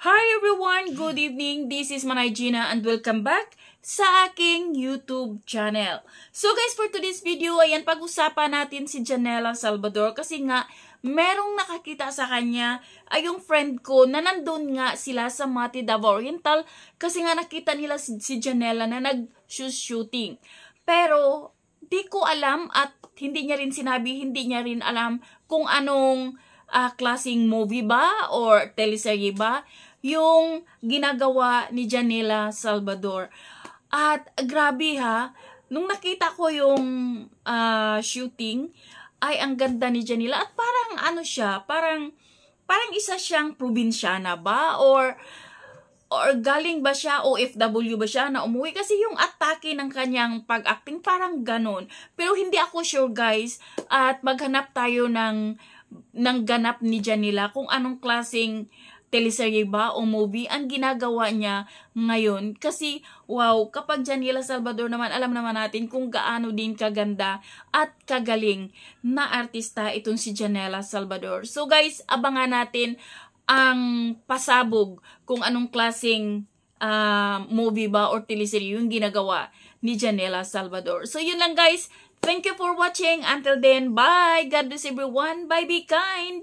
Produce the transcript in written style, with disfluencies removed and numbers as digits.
Hi everyone! Good evening! This is Manay Gina and welcome back sa aking YouTube channel. So guys, for today's video, ayan, pag-usapan natin si Janela Salvador kasi nga, merong nakakita sa kanya ay yung friend ko na nandun nga sila sa Mati Davao Oriental kasi nga nakita nila si Janela na nag-shooting. Pero, di ko alam at hindi niya rin sinabi, hindi niya rin alam kung anong klaseng movie ba or teleserye ba yung ginagawa ni Janela Salvador. At grabe ha, nung nakita ko yung shooting, ay ang ganda ni Janela at parang ano siya, parang isa siyang probinsyana ba or galing ba siya, OFW ba siya na umuwi? Kasi yung atake ng kanyang pag-acting parang ganon. Pero hindi ako sure guys, at maghanap tayo ng ganap ni Janela kung anong klaseng teleserye ba o movie ang ginagawa niya ngayon. Kasi wow, kapag Janela Salvador naman, alam naman natin kung gaano din kaganda at kagaling na artista itong si Janela Salvador. So guys, abangan natin ang pasabog kung anong klaseng movie ba or teleserye yung ginagawa ni Janela Salvador. So yun lang guys. Thank you for watching. Until then, bye. God bless everyone. Bye. Be kind.